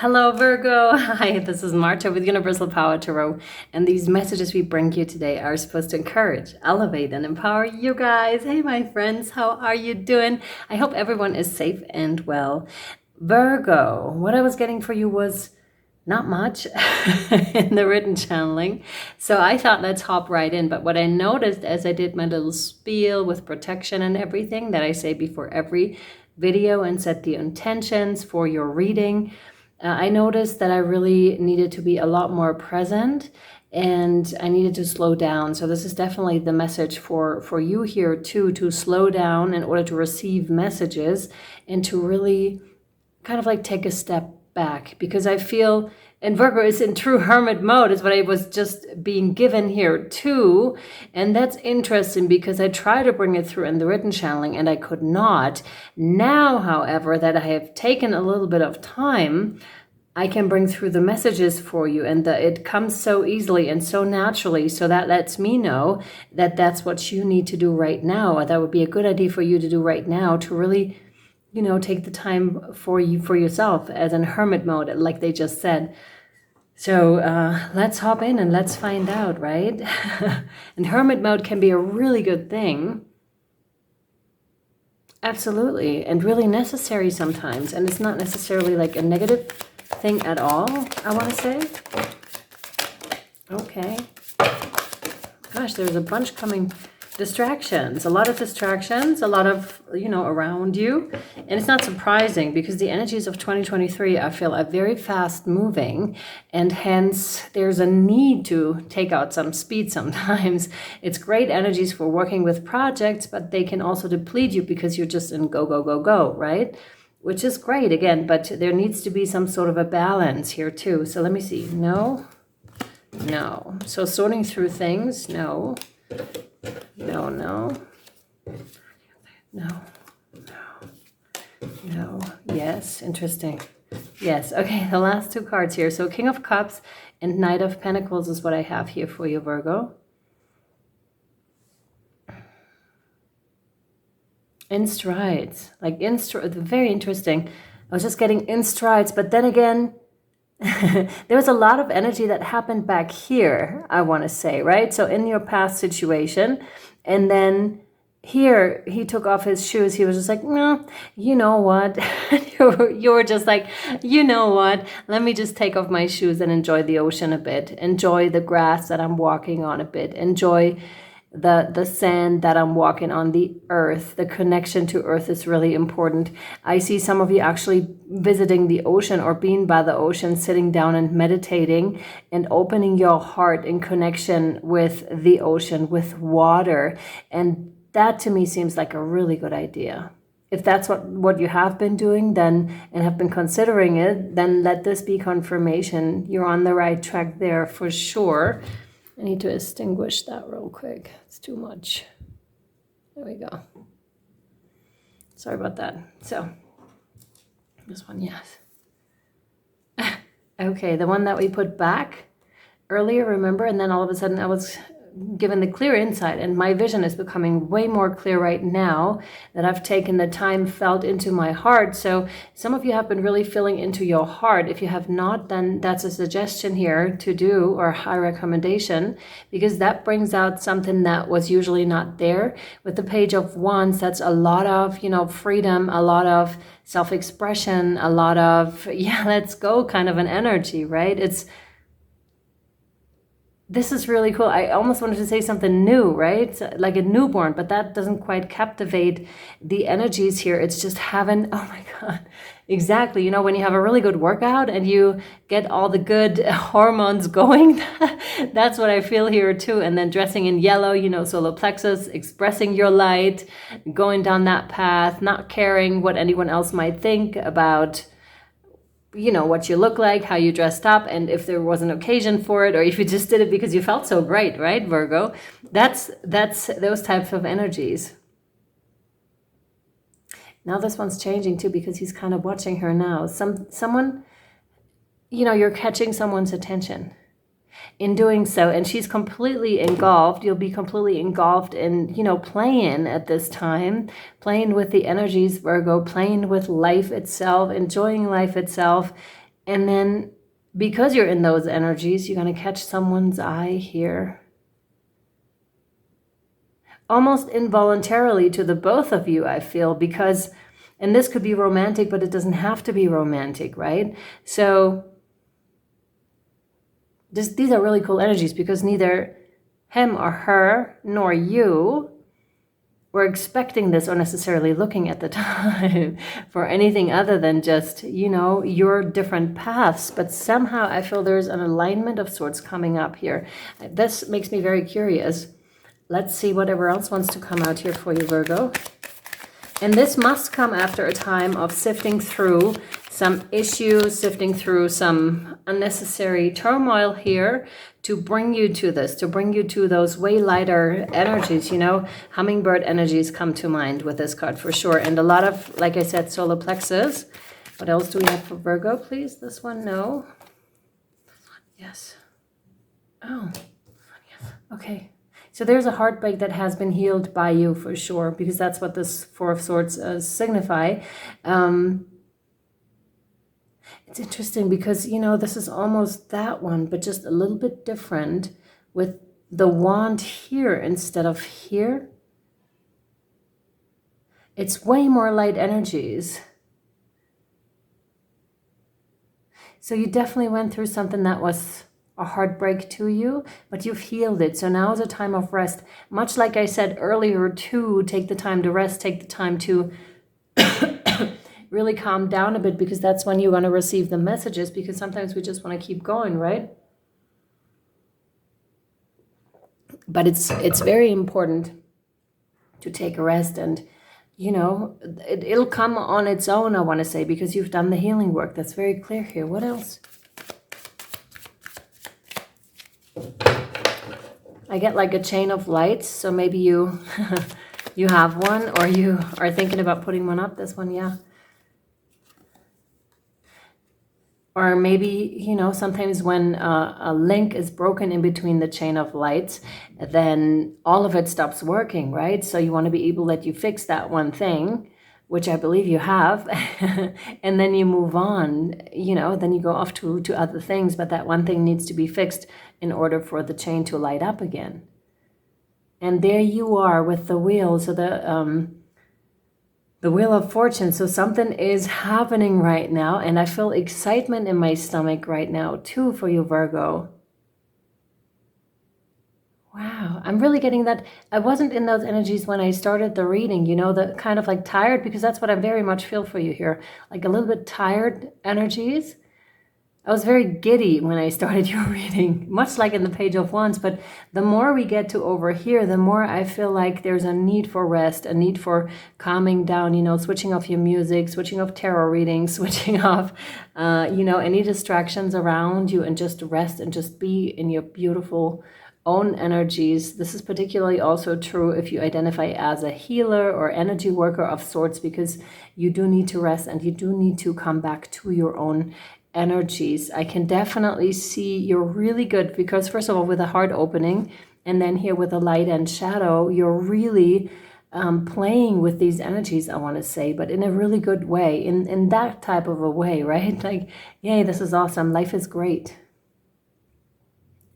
Hello, Virgo. Hi, this is Marta with Universal Power Tarot. And these messages we bring you today are supposed to encourage, elevate, and empower you guys. Hey, my friends, how are you doing? I hope everyone is safe and well. Virgo, what I was getting for you was not much in the written channeling. So I thought, let's hop right in. But what I noticed as I did my little spiel with protection and everything that I say before every video and set the intentions for your reading, I noticed that I really needed to be a lot more present and I needed to slow down. So this is definitely the message for you here too, to slow down in order to receive messages and to really kind of like take a step back, because I feel, and Virgo is in true hermit mode is what I was just being given here too. And that's interesting because I tried to bring it through in the written channeling and I could not. Now, however, that I have taken a little bit of time, I can bring through the messages for you, and it comes so easily and so naturally. So that lets me know that that's what you need to do right now. That would be a good idea for you to do right now, to really, take the time for yourself as in hermit mode, like they just said. So let's hop in and let's find out, right? And hermit mode can be a really good thing. Absolutely. And really necessary sometimes. And it's not necessarily like a negative thing at all, I want to say. Okay. Gosh, there's a bunch coming. Distractions, a lot of distractions, a lot of, around you. And it's not surprising because the energies of 2023, I feel, are very fast moving. And hence, there's a need to take out some speed sometimes. It's great energies for working with projects, but they can also deplete you because you're just in go, go, go, go, right? Which is great, again, but there needs to be some sort of a balance here too. So let me see. No. So sorting through things, no. No. Yes, interesting. Yes, okay, the last two cards here. So King of Cups and Knight of Pentacles is what I have here for you, Virgo. In strides, very interesting. I was just getting in strides, but then again, there was a lot of energy that happened back here, I want to say, right? So in your past situation, and then here he took off his shoes. He was just like, no, you know what? You were just like, you know what? Let me just take off my shoes and enjoy the ocean a bit. Enjoy the grass that I'm walking on a bit. Enjoy the sand that I'm walking on, the earth. The connection to earth is really important. I see some of you actually visiting the ocean or being by the ocean, sitting down and meditating and opening your heart in connection with the ocean, with water. And that to me seems like a really good idea. If that's what you have been doing then and have been considering it, then let this be confirmation. You're on the right track there for sure. I need to extinguish that real quick. It's too much. There we go. Sorry about that. So, this one, yes. Okay, the one that we put back earlier, remember? And then all of a sudden I was given the clear insight, and my vision is becoming way more clear right now that I've taken the time, felt into my heart. So some of you have been really feeling into your heart. If you have not, then that's a suggestion here to do, or a high recommendation, because that brings out something that was usually not there. With the Page of Wands, that's a lot of, freedom, a lot of self-expression, a lot of, let's go kind of an energy, right? This is really cool. I almost wanted to say something new, right? Like a newborn, but that doesn't quite captivate the energies here. It's just having, oh my God, exactly. When you have a really good workout and you get all the good hormones going, that's what I feel here too. And then dressing in yellow, solar plexus, expressing your light, going down that path, not caring what anyone else might think about what you look like, how you dressed up, and if there was an occasion for it, or if you just did it because you felt so great, right, Virgo? That's those types of energies. Now this one's changing too because he's kind of watching her now. Someone, you're catching someone's attention in doing so, and she's completely engulfed. You'll be completely engulfed in, playing at this time, playing with the energies, Virgo, playing with life itself, enjoying life itself. And then because you're in those energies, you're going to catch someone's eye here. Almost involuntarily to the both of you, I feel, because, and this could be romantic, but it doesn't have to be romantic, right? So these are really cool energies because neither him or her nor you were expecting this or necessarily looking at the time for anything other than just, you know, your different paths. But somehow I feel there's an alignment of sorts coming up here. This makes me very curious. Let's see whatever else wants to come out here for you, Virgo. And this must come after a time of sifting through some issues, sifting through some unnecessary turmoil here to bring you to this, to bring you to those way lighter energies, you know. Hummingbird energies come to mind with this card for sure. And a lot of, like I said, solar plexus. What else do we have for Virgo, please? This one, no. Yes. Oh, yes. Okay. So there's a heartbreak that has been healed by you for sure, because that's what this Four of Swords signify. It's interesting because, you know, this is almost that one, but just a little bit different with the wand here instead of here. It's way more light energies. So you definitely went through something that was a heartbreak to you, but you've healed it. So now is a time of rest. Much like I said earlier too, take the time to rest, take the time to really calm down a bit, because that's when you're going to receive the messages, because sometimes we just want to keep going, right? But it's very important to take a rest, and you know, it'll come on its own, I want to say, because you've done the healing work. That's very clear here. What else? I get like a chain of lights, so maybe you you have one, or you are thinking about putting one up. This one, yeah. Or maybe, you know, sometimes when a link is broken in between the chain of lights, then all of it stops working, right? So you want to be able that you fix that one thing, which I believe you have, and then you move on, you know, then you go off to other things, but that one thing needs to be fixed in order for the chain to light up again. And there you are with the wheel. So the Wheel of Fortune. So something is happening right now, and I feel excitement in my stomach right now too for you, Virgo. Wow, I'm really getting that. I wasn't in those energies when I started the reading, you know, the kind of like tired, because that's what I very much feel for you here. Like a little bit tired energies. I was very giddy when I started your reading, much like in the Page of Wands, but the more we get to over here, the more I feel like there's a need for rest, a need for calming down, you know, switching off your music, switching off tarot readings, switching off, you know, any distractions around you, and just rest and just be in your beautiful own energies. This is particularly also true if you identify as a healer or energy worker of sorts, because you do need to rest and you do need to come back to your own energies. I can definitely see you're really good, because first of all, with a heart opening, and then here with the light and shadow, you're really playing with these energies, I want to say, but in a really good way, in that type of a way, right? Like, yay, this is awesome. Life is great.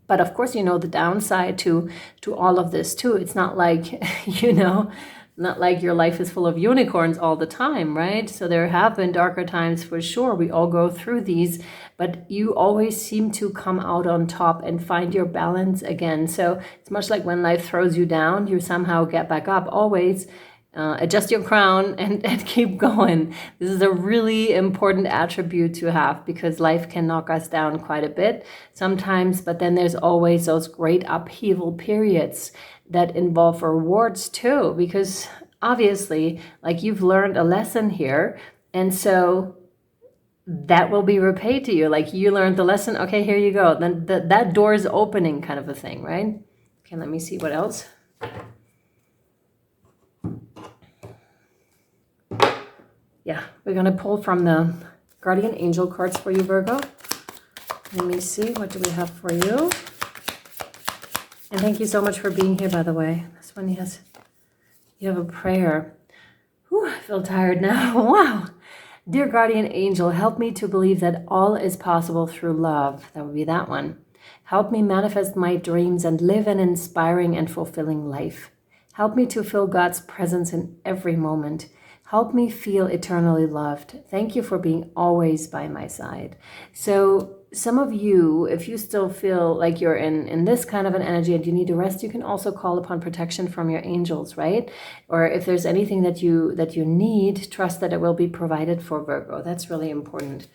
But of course, you know, the downside to all of this too. It's not like, you know, not like your life is full of unicorns all the time, right? So there have been darker times for sure. We all go through these, but you always seem to come out on top and find your balance again. So it's much like when life throws you down, you somehow get back up, always adjust your crown and keep going. This is a really important attribute to have, because life can knock us down quite a bit sometimes, but then there's always those great upheaval periods that involve rewards too, because obviously, like, you've learned a lesson here, and so that will be repaid to you. Like, you learned the lesson, okay, here you go, then that door is opening, kind of a thing, right? Okay, let me see what else. Yeah, we're gonna pull from the Guardian Angel cards for you, Virgo. Let me see, what do we have for you? And thank you so much for being here, by the way. This one, yes, you have a prayer. Whew, I feel tired now. Wow. Dear guardian angel, help me to believe that all is possible through love. That would be that one. Help me manifest my dreams and live an inspiring and fulfilling life. Help me to feel God's presence in every moment. Help me feel eternally loved. Thank you for being always by my side. So some of you, if you still feel like you're in this kind of an energy and you need to rest, you can also call upon protection from your angels, right? Or if there's anything that you need, trust that it will be provided for, Virgo. That's really important.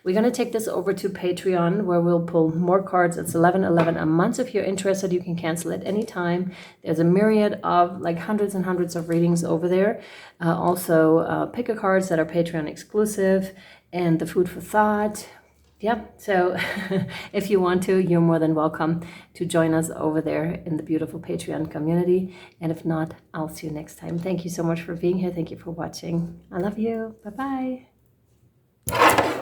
We're going to take this over to Patreon, where we'll pull more cards. It's $11.11 a month. If you're interested, you can cancel at any time. There's a myriad of like hundreds and hundreds of readings over there. Also, pick a cards that are Patreon exclusive, and the food for thought. Yep. So if you want to, you're more than welcome to join us over there in the beautiful Patreon community. And if not, I'll see you next time. Thank you so much for being here. Thank you for watching. I love you. Bye-bye.